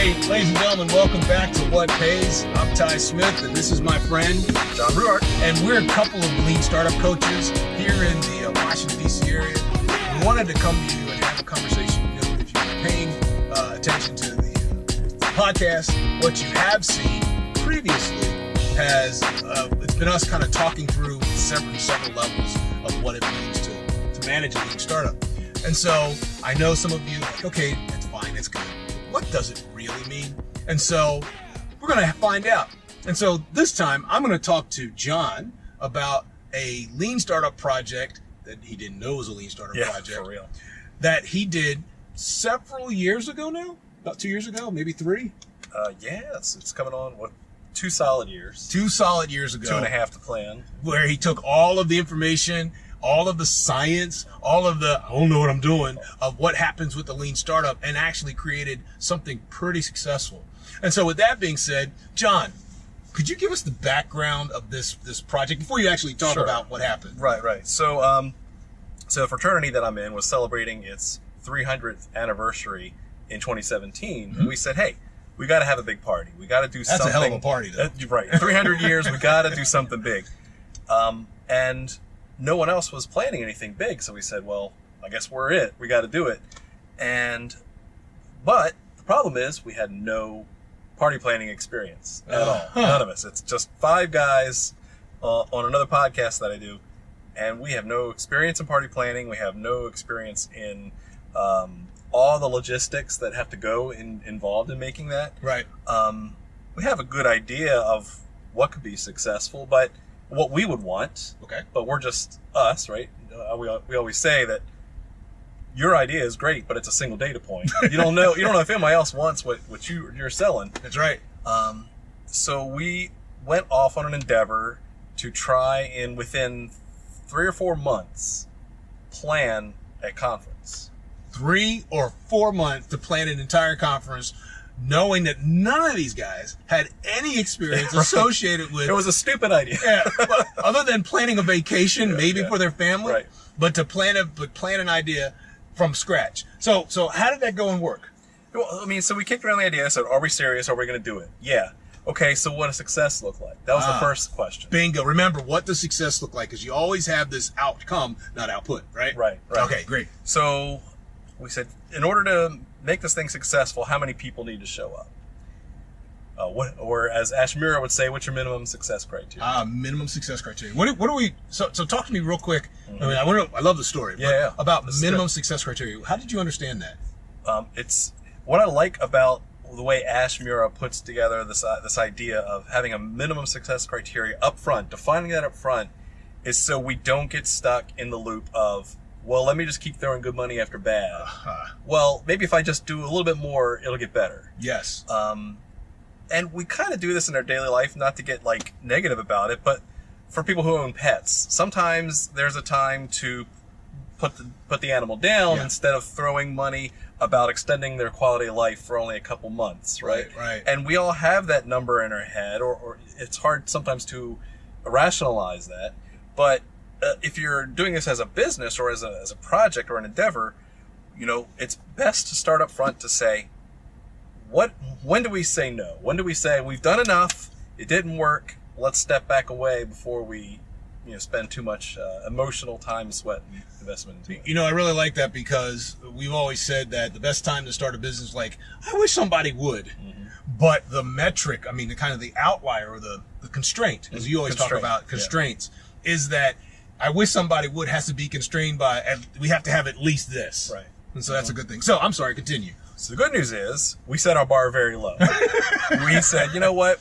Hey, ladies and gentlemen, welcome back to WPAYS. I'm Ty Smith, and this is my friend, John Ruart. and we're a couple of lean startup coaches here in the Washington, D.C. area. We wanted to come to you and have a conversation. You know, if you're paying attention to the podcast, what you have seen previously has it's been us kind of talking through several levels of what it means to manage a lean startup. And so I know some of you are like, okay, it's fine, it's good. What does it really mean? And so we're going to find out. And so this time I'm going to talk to John about a lean startup project that he didn't know was a lean startup project. For real. That he did several years ago now, about 2 years ago, maybe 3. It's coming on, 2 solid years. 2 solid years ago. 2.5 to plan. Where he took all of the information, all of the science, all of the, I don't know what I'm doing, of what happens with the lean startup and actually created something pretty successful. And so with that being said, John, could you give us the background of this project before you actually talk about what happened? Right. So the fraternity that I'm in was celebrating its 300th anniversary in 2017. And we said, hey, we got to have a big party. We got to do something. That's a hell of a party, though. Right. 300 years, we got to do something big. And no one else was planning anything big, so we said, well, I guess we're it. We got to do it. But the problem is we had no party planning experience at all. None of us. It's just 5 guys on another podcast that I do, and we have no experience in party planning. We have no experience in all the logistics that have to go involved in making that. Right. We have a good idea of what could be successful, but what we would want. Okay. But we're just us, right? We always say that your idea is great, but it's a single data point. You don't know if anybody else wants what you're selling. That's right. So we went off on an endeavor to try and within 3 or 4 months plan a conference. 3 or 4 months to plan an entire conference, knowing that none of these guys had any experience associated with. It was a stupid idea. Well, other than planning a vacation, maybe for their family, right. But to plan an idea from scratch. So how did that go and work? Well, I mean, so we kicked around the idea. I said, "Are we serious? Are we going to do it?" Yeah. Okay. So what does success look like? That was the first question. Bingo. Remember, what does success look like? Because you always have this outcome, not output, right? Right. Okay. Great. So we said, in order to make this thing successful, how many people need to show up? Or as Ashmira would say, what's your minimum success criteria? Minimum success criteria. What do we? So talk to me real quick. Mm-hmm. I mean, I love the story. Yeah. About minimum success criteria. How did you understand that? It's what I like about the way Ashmira puts together this idea of having a minimum success criteria up front, defining that up front, is so we don't get stuck in the loop of, well, let me just keep throwing good money after bad. Well, maybe if I just do a little bit more, it'll get better. Yes. And we kind of do this in our daily life, not to get like negative about it, but for people who own pets, sometimes there's a time to put the animal down instead of throwing money about extending their quality of life for only a couple months, right? Right. And we all have that number in our head, or it's hard sometimes to rationalize that. But if you're doing this as a business or as a project or an endeavor, it's best to start up front to say, when do we say no? When do we say we've done enough, it didn't work, let's step back away before we spend too much emotional time, sweat, and investment into it? I really like that because we've always said that the best time to start a business, like, I wish somebody would. Mm-hmm. But the metric, I mean, the kind of the outlier or the constraint, as you always talk about constraints, is that I wish somebody would has to be constrained by, we have to have at least this. Right. And so that's a good thing. So I'm sorry, continue. So the good news is we set our bar very low. We said, you know what?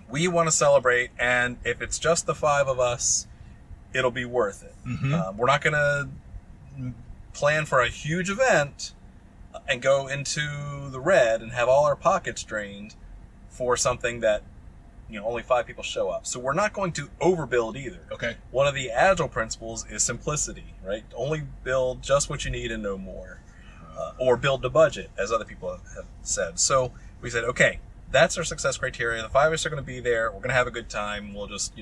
We want to celebrate, and if it's just the 5 of us, it'll be worth it. Mm-hmm. We're not going to plan for a huge event and go into the red and have all our pockets drained for something that only 5 people show up. So we're not going to overbuild either. Okay. One of the agile principles is simplicity, right? Only build just what you need and no more. Or build the budget, as other people have said. So we said, okay, that's our success criteria. The 5 of us are going to be there. We're going to have a good time. We'll just,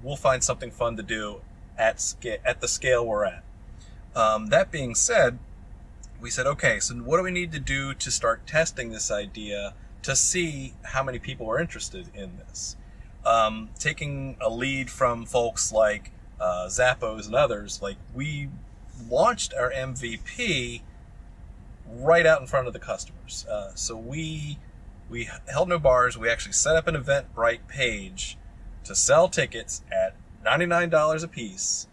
we'll find something fun to do at the scale we're at. That being said, we said, okay, so what do we need to do to start testing this idea to see how many people are interested in this? Taking a lead from folks like Zappos and others, like we launched our MVP right out in front of the customers. So we held no bars. We actually set up an Eventbrite page to sell tickets at $99 a piece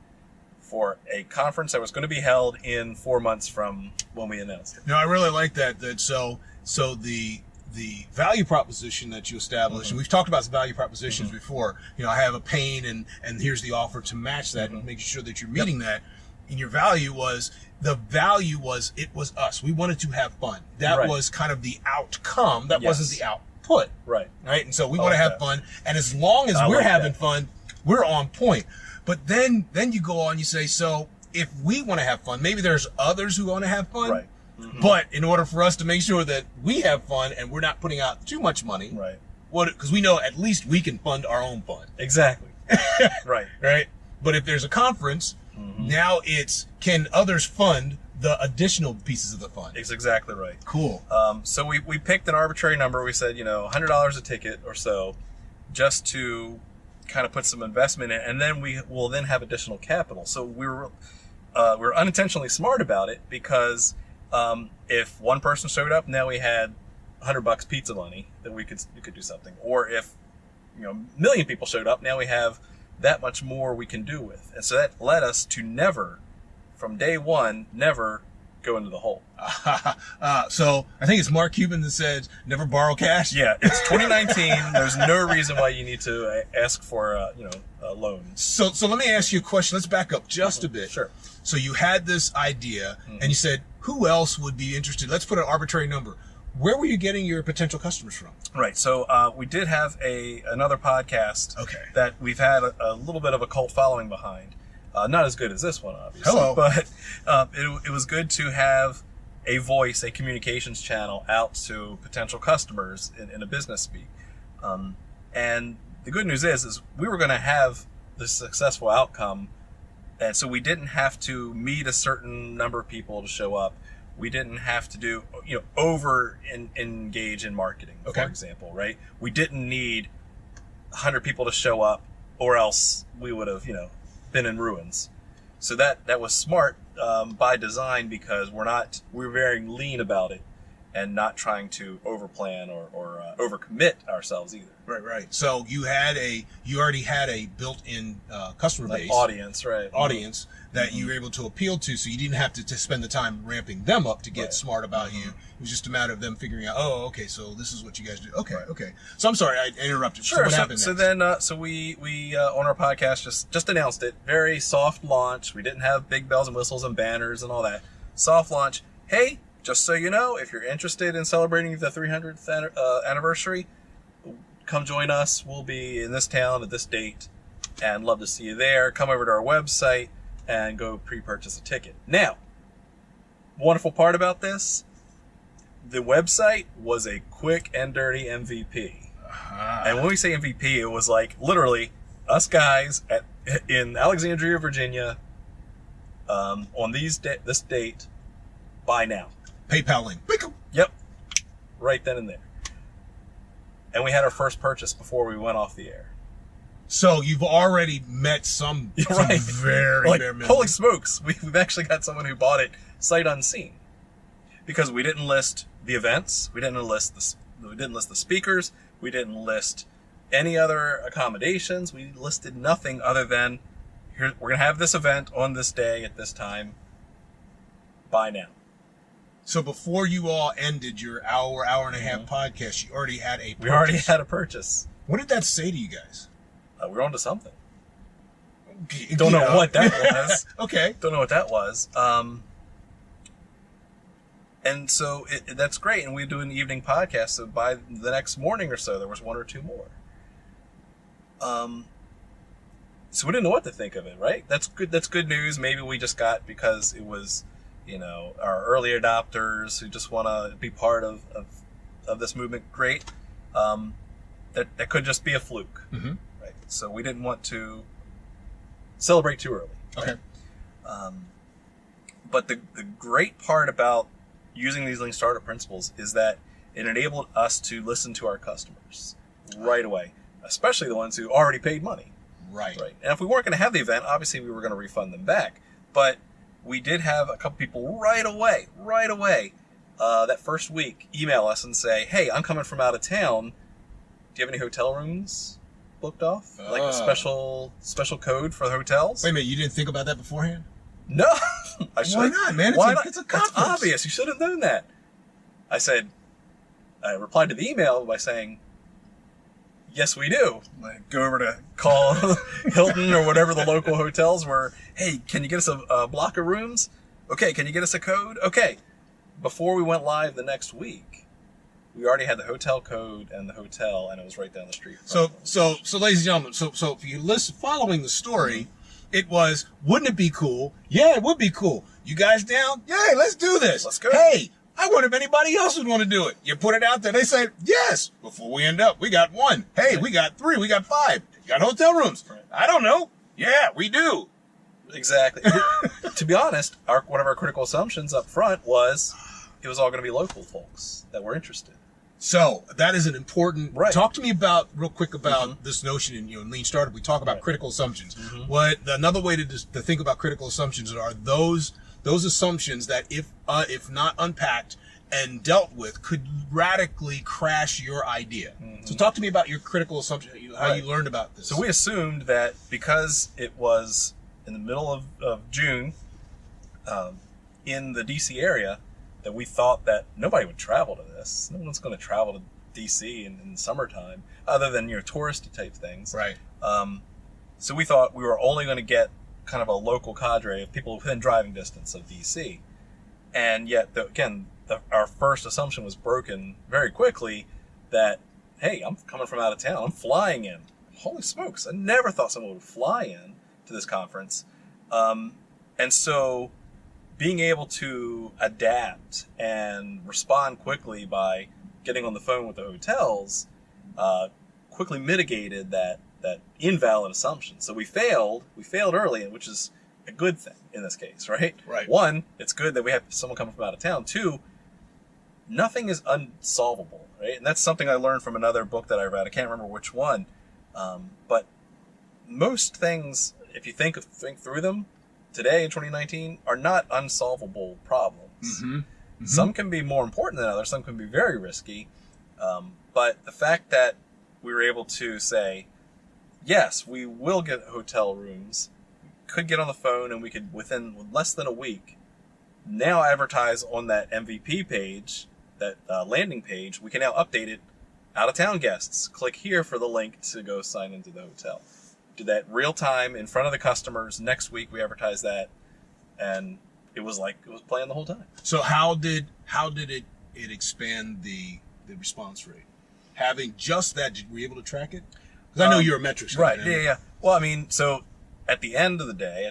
for a conference that was going to be held in 4 months from when we announced it. No, I really like that. So the value proposition that you established, and we've talked about some value propositions before. I have a pain, and here's the offer to match that, and making sure that you're meeting that. And your value was it was us. We wanted to have fun. That was kind of the outcome. That wasn't the output. Right. And so we want to have fun, and as long as we're having fun, we're on point. But then you go on, you say, so if we want to have fun, maybe there's others who want to have fun. Right. But in order for us to make sure that we have fun and we're not putting out too much money, right? Because we know at least we can fund our own fun. Exactly. Right. But if there's a conference, now it's, can others fund the additional pieces of the fund? It's exactly right. Cool. So we picked an arbitrary number. We said, $100 a ticket or so, just to kind of put some investment in, and then we will then have additional capital. So we were unintentionally smart about it, because if one person showed up, now we had $100 pizza money that we could do something. Or if a million people showed up, now we have that much more we can do with. And so that led us to never, from day one, never go into the hole. So I think it's Mark Cuban that says, never borrow cash. Yeah, it's 2019. There's no reason why you need to ask for a loan. So let me ask you a question. Let's back up just a bit. Sure. So you had this idea, and you said, who else would be interested? Let's put an arbitrary number. Where were you getting your potential customers from? Right. So we did have another podcast that we've had a little bit of a cult following behind. Not as good as this one, obviously. Hello. But it was good to have a voice, a communications channel out to potential customers in a business speak. And the good news is we were going to have this successful outcome. And so we didn't have to meet a certain number of people to show up. We didn't have to do, engage in marketing, for example, right? We didn't need 100 people to show up, or else we would have, been in ruins. So that was smart by design, because we're very lean about it and not trying to overplan or overcommit ourselves either. Right. So you already had a built-in customer base, audience that you were able to appeal to, so you didn't have to spend the time ramping them up to get smart about you. It was just a matter of them figuring out, so this is what you guys do. Okay. So I'm sorry I interrupted. Sure. So what happened so next? then we on our podcast just announced it. Very soft launch. We didn't have big bells and whistles and banners and all that. Soft launch. Hey, just so you know, if you're interested in celebrating the 300th anniversary, come join us. We'll be in this town at this date, and love to see you there. Come over to our website and go pre-purchase a ticket. Now, wonderful part about this, the website was a quick and dirty MVP. And when we say MVP, it was like literally us guys in Alexandria, Virginia, on this date, buy now. PayPal link. Yep. Right then and there. And we had our first purchase before we went off the air. So you've already met some very bare minimum. Holy smokes, we've actually got someone who bought it sight unseen, because we didn't list the events, we didn't list the speakers, we didn't list any other accommodations. We listed nothing other than, we're going to have this event on this day at this time. Buy now. So before you all ended your hour and a half podcast, you already had a purchase. We already had a purchase. What did that say to you guys? We're on to something. Don't know what that was. Okay. Don't know what that was. And so that's great. And we do an evening podcast. So by the next morning or so, there was one or two more. So we didn't know what to think of it, right? That's good. That's good news. Maybe we just got, because it was, our early adopters who just want to be part of this movement. Great. That could just be a fluke. Mm-hmm. Right. So we didn't want to celebrate too early. Okay. But the great part about using these lean startup principles is that it enabled us to listen to our customers right away, especially the ones who already paid money. Right. And if we weren't going to have the event, obviously we were going to refund them back. But we did have a couple people right away, that first week, email us and say, hey, I'm coming from out of town. Do you have any hotel rooms booked off? Like a special code for the hotels? Wait a minute, you didn't think about that beforehand? No. I should. Why not, man? It's a conference. It's obvious. You should have known that. I replied to the email by saying, yes, we do. Like, go over to call Hilton or whatever the local hotels were. Hey, can you get us a block of rooms? Okay, can you get us a code? Okay. Before we went live the next week, we already had the hotel code and the hotel, and it was right down the street. So, ladies and gentlemen, so if you listen, following the story, it was, wouldn't it be cool? Yeah, it would be cool. You guys down? Yeah, let's do this. Let's go. Hey, I wonder if anybody else would want to do it. You put it out there. They say, yes. Before we end up, we got 1. Hey, we got 3. We got 5. You got hotel rooms. Right. I don't know. Yeah, we do. Exactly. To be honest, one of our critical assumptions up front was it was all going to be local folks that were interested. So that is an important. Right. Talk to me real quick about this notion in lean startup. We talk about critical assumptions. Another way to think about critical assumptions are those assumptions that if not unpacked and dealt with could radically crash your idea. So talk to me about your critical assumption, how you learned about this. So we assumed that because it was in the middle of June in the DC area, that we thought that nobody would travel to this. No one's going to travel to DC in the summertime, other than touristy type things. Right. So we thought we were only going to get kind of a local cadre of people within driving distance of DC. And yet, our first assumption was broken very quickly that, hey, I'm coming from out of town. I'm flying in. Holy smokes. I never thought someone would fly in to this conference. And so being able to adapt and respond quickly by getting on the phone with the hotels quickly mitigated that invalid assumption. So we failed early, which is a good thing in this case, right? Right. 1, it's good that we have someone coming from out of town. 2, nothing is unsolvable, right? And that's something I learned from another book that I read. I can't remember which one. But most things, if you think through them today in 2019, are not unsolvable problems. Some can be more important than others. Some can be very risky. But the fact that we were able to say, yes, we will get hotel rooms, could get on the phone, and we could, within less than a week, now advertise on that MVP page, that landing page. We can now update it. Out-of-town guests, click here for the link to go sign into the hotel. Do that real time in front of the customers. Next week we advertise that, and it was playing the whole time. So how did it expand the response rate? Having just that, were you able to track it? Because I know you're a metrics guy. Right. Yeah. Well, I mean, so at the end of the day,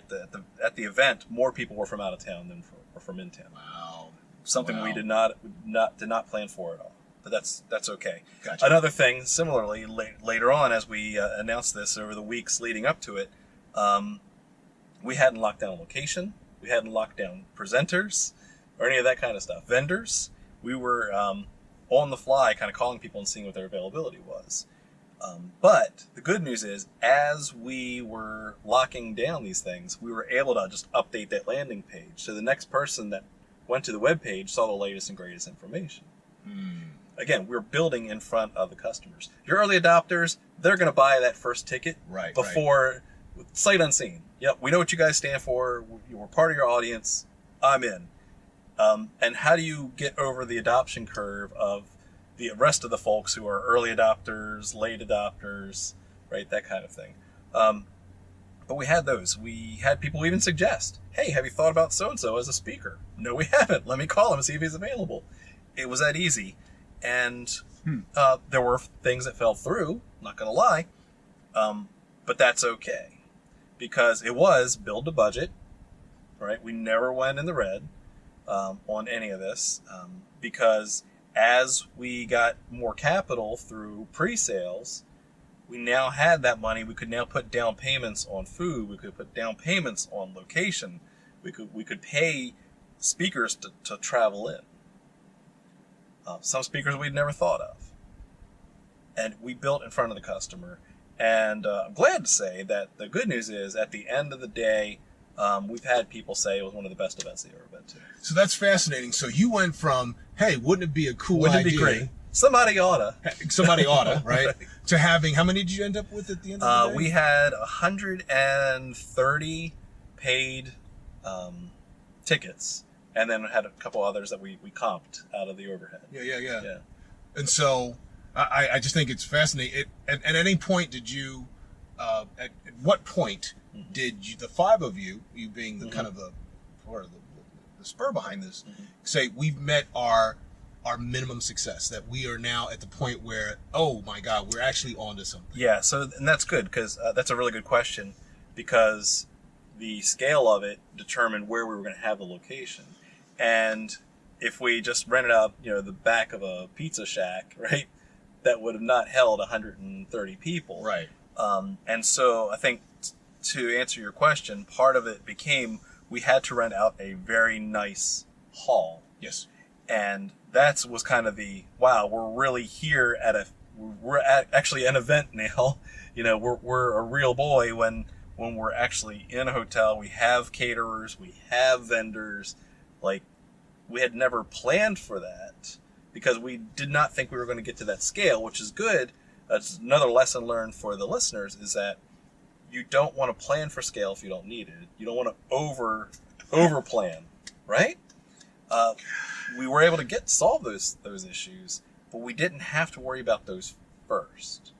at the event, more people were from out of town than were from in town. Wow. Something we did not plan for at all. But that's okay. Gotcha. Another thing, similarly, later on, as we announced this over the weeks leading up to it, we hadn't locked down a location. We hadn't locked down presenters or any of that kind of stuff. Vendors, we were on the fly kind of calling people and seeing what their availability was. But the good news is, as we were locking down these things, we were able to just update that landing page. So the next person that went to the web page saw the latest and greatest information. Again, we're building in front of the customers. Your early adopters, they're going to buy that first ticket before sight unseen. Yep, we know what you guys stand for. We're part of your audience. I'm in. And how do you get over the adoption curve of the rest of the folks who are early adopters, late adopters, right? That kind of thing. But we had those. We had people even suggest, hey, have you thought about so-and-so as a speaker? No, we haven't. Let me call him and see if he's available. It was that easy. And there were things that fell through, not going to lie, but that's okay. Because it was build to budget, right? We never went in the red on any of this because as we got more capital through pre-sales, we now had that money. We could now put down payments on food. We could put down payments on location. We could pay speakers to travel in. some speakers we'd never thought of. And we built in front of the customer. And I'm glad to say that the good news is, at the end of the day, we've had people say it was one of the best events they've ever been to. So that's fascinating. So you went from, hey, wouldn't it be a cool Wouldn't idea? it be great? Somebody oughta. Somebody oughta, right? To having, how many did you end up with at the end of the day? We had 130 paid tickets, and then had a couple others that we comped out of the overhead. Yeah. And so I just think it's fascinating. At any point did you, at what point did you, the five of you being the kind of the spur behind this, say we've met our minimum success, that we are now at the point where, oh my God, we're actually onto something? Yeah, so, and that's good, because that's a really good question, because the scale of it determined where we were going to have the location. And if we just rented out, the back of a pizza shack, right, that would have not held 130 people. Right. And so I think, to answer your question, part of it became we had to rent out a very nice hall. Yes. And that was kind of the, wow, we're really here we're at actually an event now. We're a real boy when we're actually in a hotel. We have caterers, we have vendors. Like, we had never planned for that because we did not think we were going to get to that scale, which is good. That's another lesson learned for the listeners, is that you don't want to plan for scale if you don't need it. You don't want to over plan, right? We were able to solve those issues, but we didn't have to worry about those first.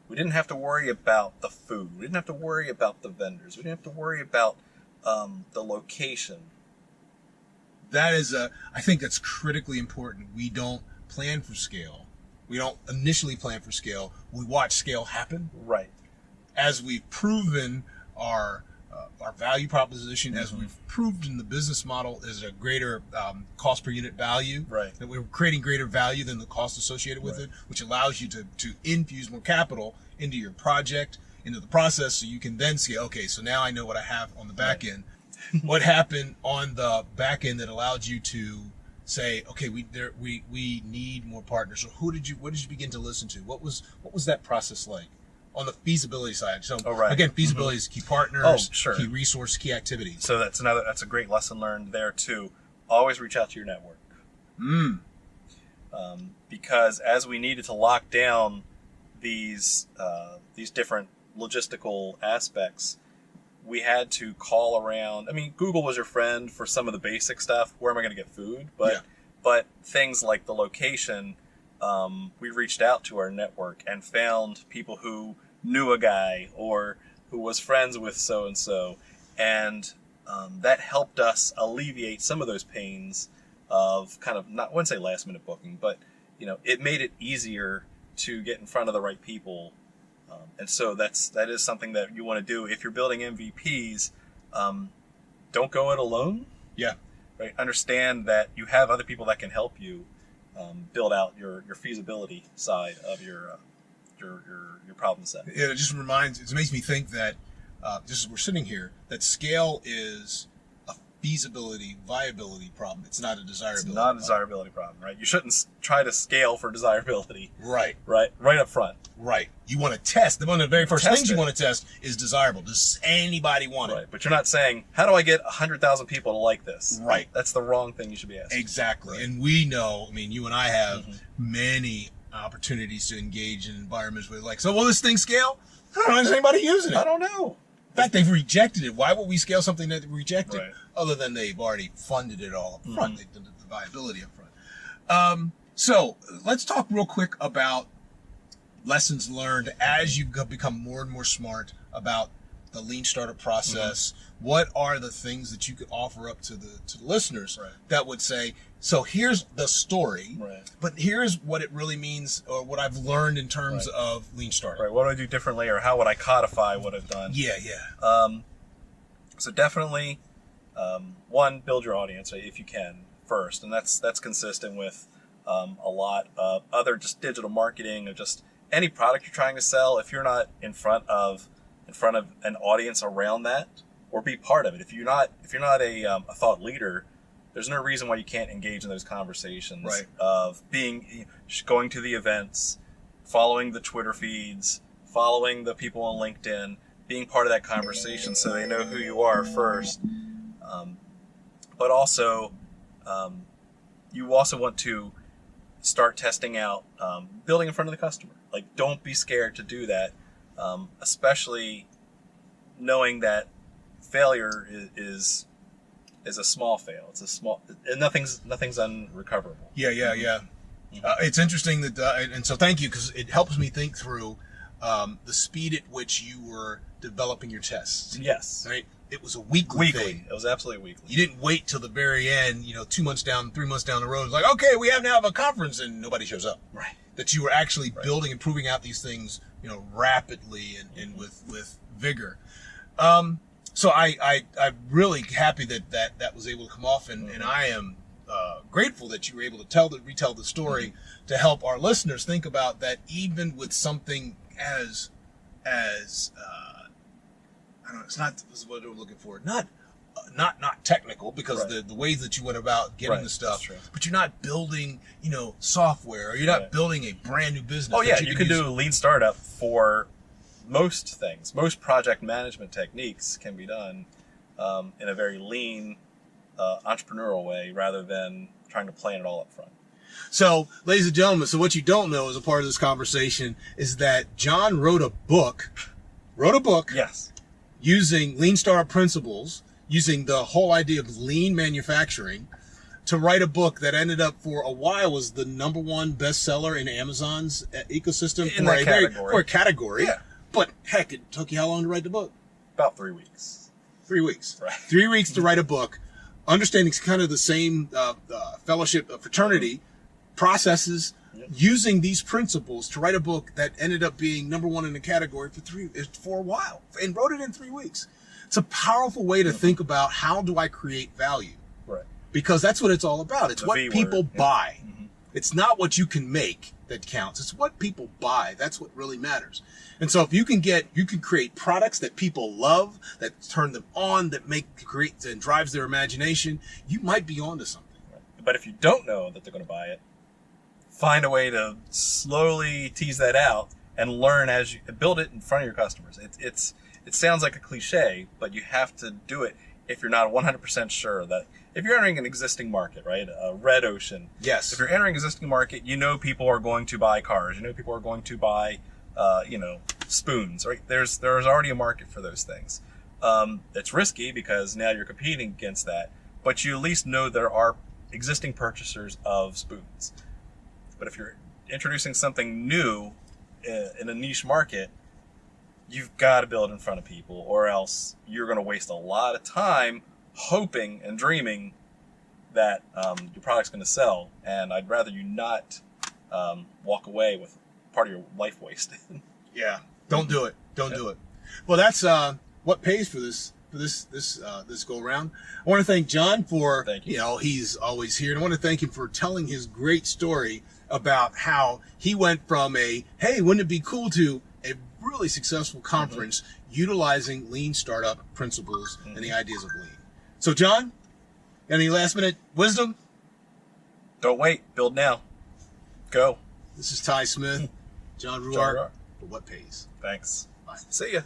We didn't have to worry about the food. We didn't have to worry about the vendors. We didn't have to worry about the location. I think that's critically important. We don't plan for scale. We don't initially plan for scale. We watch scale happen. Right. As we've proven our value proposition, as we've proved in the business model, is a greater cost per unit value. Right. That we're creating greater value than the cost associated with it, which allows you to infuse more capital into your project, into the process, so you can then say, okay, so now I know what I have on the back end. What happened on the back end that allowed you to say, okay, we need more partners? Or what did you begin to listen to? What was that process like on the feasibility side? So again, feasibility is key partners, key resource, key activities. So that's a great lesson learned there too. Always reach out to your network. Because as we needed to lock down these different logistical aspects, we had to call around. I mean, Google was your friend for some of the basic stuff. Where am I going to get food? But things like the location, we reached out to our network and found people who knew a guy or who was friends with so-and-so. And that helped us alleviate some of those pains of kind of, I wouldn't say last minute booking, but it made it easier to get in front of the right people. And so that is something that you want to do. If you're building MVPs, don't go it alone. Yeah. Right. Understand that you have other people that can help you build out your feasibility side of your problem set. It makes me think that just as we're sitting here, that scale is a feasibility, viability problem. It's not a desirability. It's not a desirability problem, right? You shouldn't try to scale for desirability. Right up front. Right. You want to test. One of the very first things you want to test is desirable. Does anybody want it? Right. But you're not saying, how do I get 100,000 people to like this? Right. That's the wrong thing you should be asking. Exactly. Right. And we know, you and I have many opportunities to engage in environments where so will this thing scale? I don't know. Is anybody using it? I don't know. In fact, they've rejected it. Why would we scale something that rejected? Right. Other than they've already funded it all up front. They've done the viability up front. So let's talk real quick about lessons learned as you become more and more smart about the lean startup process. What are the things that you could offer up to the listeners that would say, so here's the story, but here's what it really means, or what I've learned in terms of lean startup. Right. What do I do differently, or how would I codify what I've done? Yeah. So definitely, one, build your audience if you can first, and that's consistent with a lot of other just digital marketing, or just any product you're trying to sell. If you're not in front of an audience around that, or be part of it. If you're not a thought leader, there's no reason why you can't engage in those conversations Right. of going to the events, following the Twitter feeds, following the people on LinkedIn, being part of that conversation so they know who you are first. But also, you also want to start testing out building in front of the customer. Like, don't be scared to do that, especially knowing that failure is a small fail. It's a small, and nothing's unrecoverable. Yeah. It's interesting that, and so thank you, because it helps me think through the speed at which you were developing your tests. Yes. Right? It was a weekly thing. It was absolutely weekly. You didn't wait till the very end, 2 months down, 3 months down the road. It's like, okay, we have now have a conference and nobody shows up. Right. That you were actually building and proving out these things, rapidly and with vigor. So I'm really happy that was able to come off, and I am grateful that you were able to retell the story to help our listeners think about that, even with something as I don't know, it's not, this is what we're looking for. Not technical, because the ways that you went about getting the stuff, but you're not building, software, or you're not building a brand new business. Oh yeah, you can do lean startup for most things. Most project management techniques can be done in a very lean, entrepreneurial way, rather than trying to plan it all up front. So, ladies and gentlemen, so what you don't know as a part of this conversation is that John wrote a book. Yes. Using lean startup principles, using the whole idea of lean manufacturing, to write a book that ended up for a while was the #1 bestseller in Amazon's ecosystem for a category. Yeah. But heck, it took you how long to write the book? About 3 weeks. 3 weeks. Right. 3 weeks to write a book, understanding kind of the same fellowship, fraternity processes, using these principles to write a book that ended up being #1 in the category for a while, and wrote it in 3 weeks. It's a powerful way to think about, how do I create value? Right. Because that's what it's all about. It's what people buy. Mm-hmm. It's not what you can make that counts. It's what people buy. That's what really matters. And so if you can create products that people love, that turn them on, that create and drives their imagination, you might be onto something. Right. But if you don't know that they're going to buy it, find a way to slowly tease that out and learn as you build it in front of your customers. It sounds like a cliche, but you have to do it if you're not 100% sure that if you're entering an existing market, right? A red ocean. Yes. If you're entering an existing market, people are going to buy cars. People are going to buy, spoons, right? There's already a market for those things. It's risky because now you're competing against that, but you at least know there are existing purchasers of spoons. But if you're introducing something new in a niche market, you've got to build in front of people, or else you're going to waste a lot of time hoping and dreaming that your product's going to sell. And I'd rather you not walk away with part of your life wasted. Yeah, don't do it. Don't do it. Well, that's what pays for this go around. I want to thank John for, he's always here. And I want to thank him for telling his great story about how he went from hey, wouldn't it be cool to a really successful conference utilizing lean startup principles and the ideas of lean. So, John, any last minute wisdom? Don't wait. Build now. Go. This is Ty Smith, John Ruar, for What Pays. Thanks. Bye. See ya.